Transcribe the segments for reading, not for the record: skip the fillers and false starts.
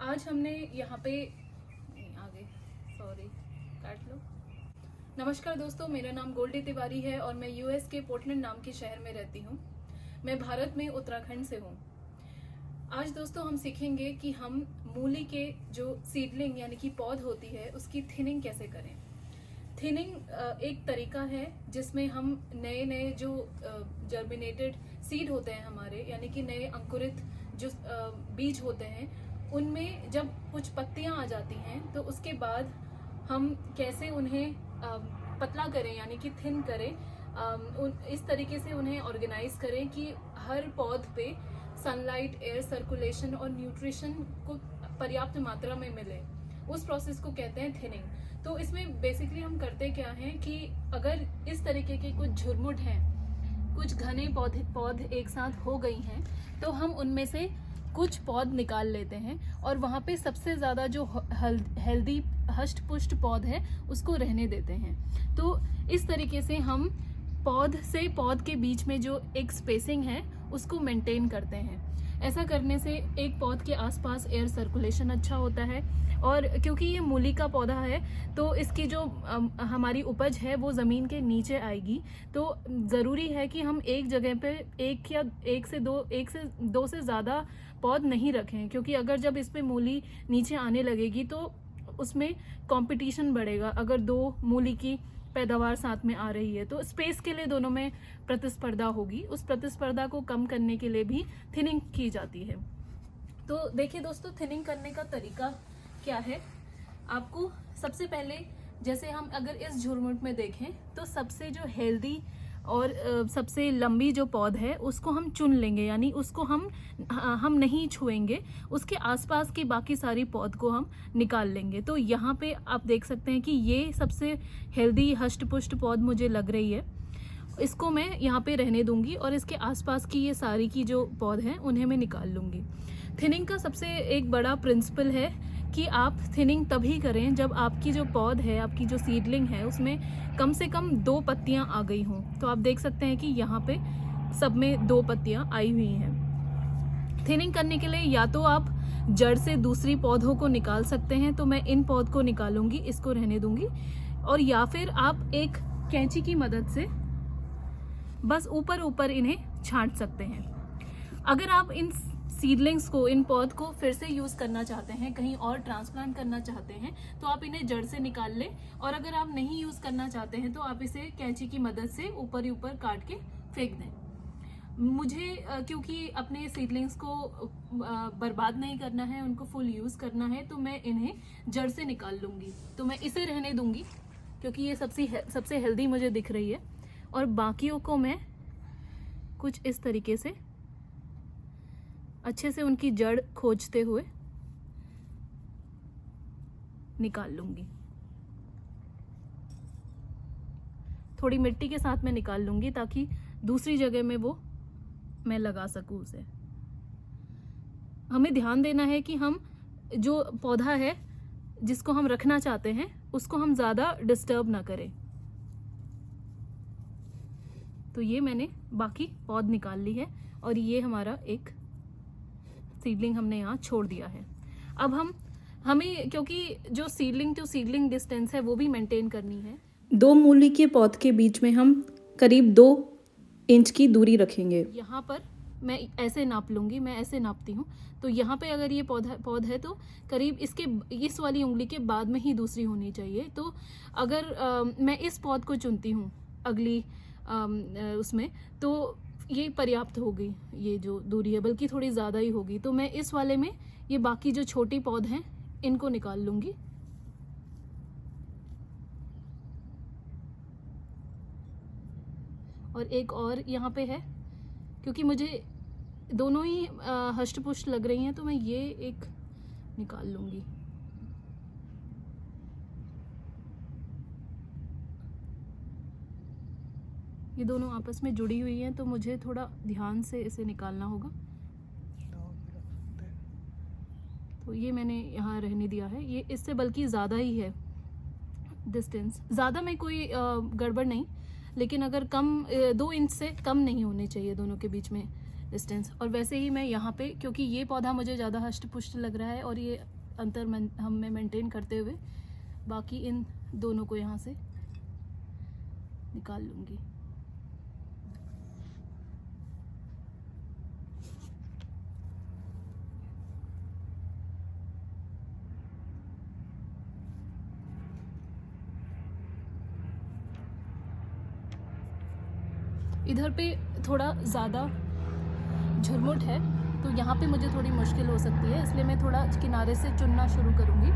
आज हमने यहाँ पे आगे सॉरी काट लो। नमस्कार दोस्तों, मेरा नाम गोल्डी तिवारी है और मैं यूएस के पोर्टलैंड नाम के शहर में रहती हूँ। मैं भारत में उत्तराखंड से हूँ। आज दोस्तों हम सीखेंगे कि हम मूली के जो सीडलिंग यानी कि पौध होती है उसकी थिनिंग कैसे करें। थिनिंग एक तरीका है जिसमें हम नए नए जो जर्मिनेटेड सीड होते हैं हमारे, यानी कि नए अंकुरित जो बीज होते हैं, उनमें जब कुछ पत्तियां आ जाती हैं तो उसके बाद हम कैसे उन्हें पतला करें यानी कि थिन करें, इस तरीके से उन्हें ऑर्गेनाइज करें कि हर पौध पे सनलाइट, एयर सर्कुलेशन और न्यूट्रिशन को पर्याप्त मात्रा में मिले। उस प्रोसेस को कहते हैं थिनिंग। तो इसमें बेसिकली हम करते क्या हैं कि अगर इस तरीके के कुछ झुरमुट हैं, कुछ घने पौध एक साथ हो गई हैं, तो हम उनमें से कुछ पौध निकाल लेते हैं और वहाँ पे सबसे ज़्यादा जो हेल्दी हष्ट पुष्ट पौध है उसको रहने देते हैं। तो इस तरीके से हम पौध से पौध के बीच में जो एक स्पेसिंग है उसको मेंटेन करते हैं। ऐसा करने से एक पौध के आसपास एयर सर्कुलेशन अच्छा होता है, और क्योंकि ये मूली का पौधा है तो इसकी जो हमारी उपज है वो ज़मीन के नीचे आएगी। तो ज़रूरी है कि हम एक जगह पे एक से दो से ज़्यादा पौध नहीं रखें, क्योंकि अगर जब इस पे मूली नीचे आने लगेगी तो उसमें कंपटीशन बढ़ेगा। अगर दो मूली की पैदावार साथ में आ रही है तो स्पेस के लिए दोनों में प्रतिस्पर्धा होगी। उस प्रतिस्पर्धा को कम करने के लिए भी थिनिंग की जाती है। तो देखिए दोस्तों, थिनिंग करने का तरीका क्या है। आपको सबसे पहले, जैसे हम अगर इस झुरमुट में देखें तो सबसे जो हेल्दी और सबसे लंबी जो पौध है उसको हम चुन लेंगे, यानी उसको हम नहीं छुएंगे। उसके आसपास की बाकी सारी पौध को हम निकाल लेंगे। तो यहाँ पे आप देख सकते हैं कि ये सबसे हेल्दी हष्ट पुष्ट पौध मुझे लग रही है। इसको मैं यहाँ पे रहने दूंगी और इसके आसपास की ये सारी की जो पौध हैं उन्हें मैं निकाल लूँगी। थिनिंग का सबसे एक बड़ा प्रिंसिपल है कि आप थिनिंग तभी करें जब आपकी जो पौध है, आपकी जो सीडलिंग है, उसमें कम से कम 2 पत्तियां आ गई हों। तो आप देख सकते हैं कि यहाँ पे सब में 2 पत्तियां आई हुई हैं। थिनिंग करने के लिए या तो आप जड़ से दूसरी पौधों को निकाल सकते हैं, तो मैं इन पौध को निकालूंगी, इसको रहने दूंगी, और या फिर आप एक कैंची की मदद से बस ऊपर ऊपर इन्हें छांट सकते हैं। अगर आप इन सीडलिंग्स को, इन पौध को फिर से यूज़ करना चाहते हैं, कहीं और ट्रांसप्लांट करना चाहते हैं, तो आप इन्हें जड़ से निकाल लें। और अगर आप नहीं यूज़ करना चाहते हैं तो आप इसे कैंची की मदद से ऊपर ही ऊपर काट के फेंक दें। मुझे क्योंकि अपने सीडलिंग्स को बर्बाद नहीं करना है, उनको फुल यूज़ करना है, तो मैं इन्हें जड़ से निकाल लूँगी। तो मैं इसे रहने दूँगी क्योंकि ये सबसे हेल्दी मुझे दिख रही है, और बाकियों को मैं कुछ इस तरीके से अच्छे से उनकी जड़ खोजते हुए निकाल लूंगी। थोड़ी मिट्टी के साथ में निकाल लूंगी ताकि दूसरी जगह में वो मैं लगा सकूं उसे। हमें ध्यान देना है कि हम जो पौधा है जिसको हम रखना चाहते हैं उसको हम ज़्यादा डिस्टर्ब ना करें। तो ये मैंने बाकी पौध निकाल ली है और ये हमारा एक सीडलिंग हमने यहाँ छोड़ दिया है। अब हमें क्योंकि जो सीडलिंग टू सीडलिंग डिस्टेंस है वो भी मेंटेन करनी है। 2 मूली के पौध के बीच में हम करीब 2 इंच की दूरी रखेंगे। यहाँ पर मैं ऐसे नाप लूँगी, मैं ऐसे नापती हूँ। तो यहाँ पे अगर ये पौध है तो करीब इस वाली उंगली के बाद में ही दूसरी होनी चाहिए। तो अगर मैं इस पौध को चुनती हूँ अगली उसमें, तो ये पर्याप्त होगी, ये जो दूरी है, बल्कि थोड़ी ज़्यादा ही होगी। तो मैं इस वाले में ये बाकी जो छोटी पौध हैं इनको निकाल लूँगी। और एक और यहाँ पे है, क्योंकि मुझे दोनों ही हष्ट पुष्ट लग रही हैं तो मैं ये एक निकाल लूँगी। ये दोनों आपस में जुड़ी हुई हैं तो मुझे थोड़ा ध्यान से इसे निकालना होगा। तो ये मैंने यहाँ रहने दिया है। ये इससे बल्कि ज़्यादा ही है डिस्टेंस, ज़्यादा में कोई गड़बड़ नहीं, लेकिन अगर 2 इंच से कम नहीं होने चाहिए दोनों के बीच में डिस्टेंस। और वैसे ही मैं यहाँ पे, क्योंकि ये पौधा मुझे ज़्यादा हष्ट पुष्ट लग रहा है और ये अंतर हम में मेंटेन करते हुए बाकी इन दोनों को यहाँ से निकाल लूँगी। इधर पे थोड़ा ज़्यादा झुरमुट है तो यहाँ पे मुझे थोड़ी मुश्किल हो सकती है, इसलिए मैं थोड़ा किनारे से चुनना शुरू करूँगी।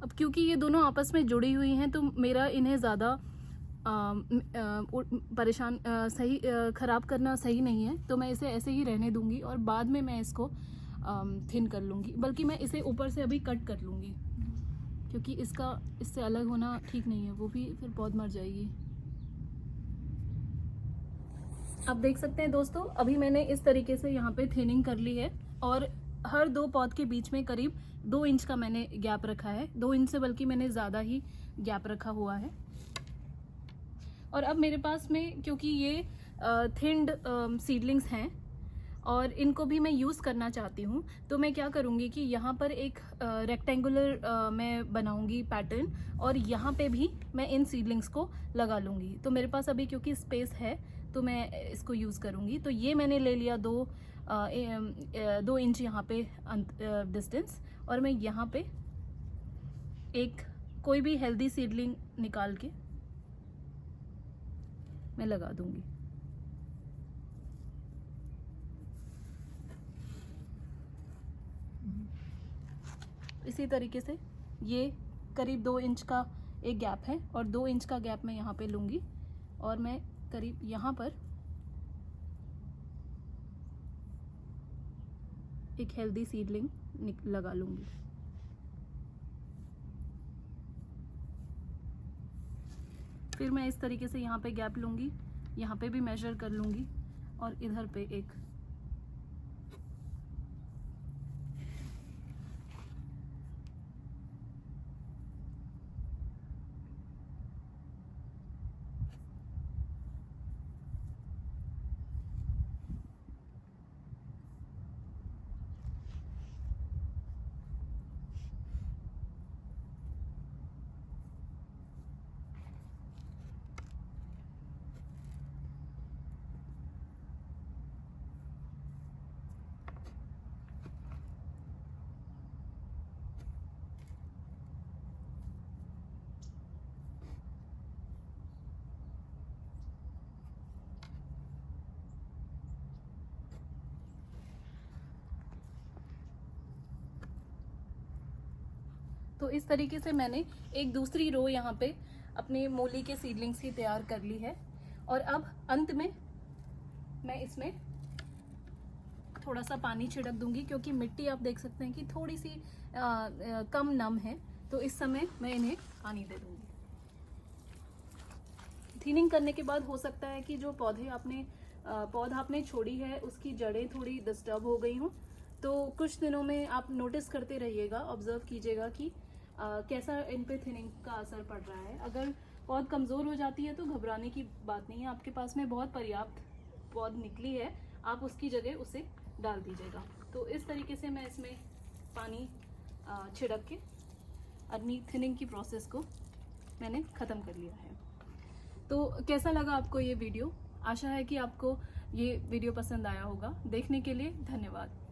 अब क्योंकि ये दोनों आपस में जुड़ी हुई हैं तो मेरा इन्हें ज़्यादा परेशान ख़राब करना सही नहीं है, तो मैं इसे ऐसे ही रहने दूंगी और बाद में मैं इसको थिन कर लूँगी। बल्कि मैं इसे ऊपर से अभी कट कर लूँगी क्योंकि इससे अलग होना ठीक नहीं है, वो भी फिर पौध मर जाएगी। आप देख सकते हैं दोस्तों, अभी मैंने इस तरीके से यहाँ पे थिनिंग कर ली है और हर दो पौध के बीच में करीब 2 इंच का मैंने गैप रखा है। 2 इंच से बल्कि मैंने ज़्यादा ही गैप रखा हुआ है। और अब मेरे पास में, क्योंकि ये थिन्ड सीडलिंग्स हैं और इनको भी मैं यूज़ करना चाहती हूँ, तो मैं क्या करूँगी कि यहाँ पर एक रेक्टेंगुलर मैं बनाऊँगी पैटर्न और यहाँ पे भी मैं इन सीडलिंग्स को लगा लूँगी। तो मेरे पास अभी क्योंकि स्पेस है तो मैं इसको यूज़ करूँगी। तो ये मैंने ले लिया 2 इंच यहाँ पे डिस्टेंस, और मैं यहाँ पे एक कोई भी हेल्दी सीडलिंग निकाल के मैं लगा दूँगी। इसी तरीके से ये करीब 2 इंच का एक गैप है और 2 इंच का गैप मैं यहाँ पे लूँगी और मैं करीब यहाँ पर एक हेल्दी सीडलिंग लगा लूँगी। फिर मैं इस तरीके से यहाँ पे गैप लूँगी, यहाँ पे भी मेजर कर लूँगी और इधर पे एक तो इस तरीके से मैंने एक दूसरी रो यहाँ पे अपने मूली के सीडलिंग्स की तैयार कर ली है। और अब अंत में मैं इसमें थोड़ा सा पानी छिड़क दूंगी क्योंकि मिट्टी आप देख सकते हैं कि थोड़ी सी कम नम है, तो इस समय मैं इन्हें पानी दे दूंगी। थिनिंग करने के बाद हो सकता है कि जो पौधा आपने छोड़ी है उसकी जड़ें थोड़ी डिस्टर्ब हो गई हों, तो कुछ दिनों में आप नोटिस करते रहिएगा, ऑब्जर्व कीजिएगा कि कैसा इन पे थिनिंग का असर पड़ रहा है। अगर पौध कमज़ोर हो जाती है तो घबराने की बात नहीं है, आपके पास में बहुत पर्याप्त पौध निकली है, आप उसकी जगह उसे डाल दीजिएगा। तो इस तरीके से मैं इसमें पानी छिड़क के अपनी थिनिंग की प्रोसेस को मैंने ख़त्म कर लिया है। तो कैसा लगा आपको ये वीडियो? आशा है कि आपको ये वीडियो पसंद आया होगा। देखने के लिए धन्यवाद।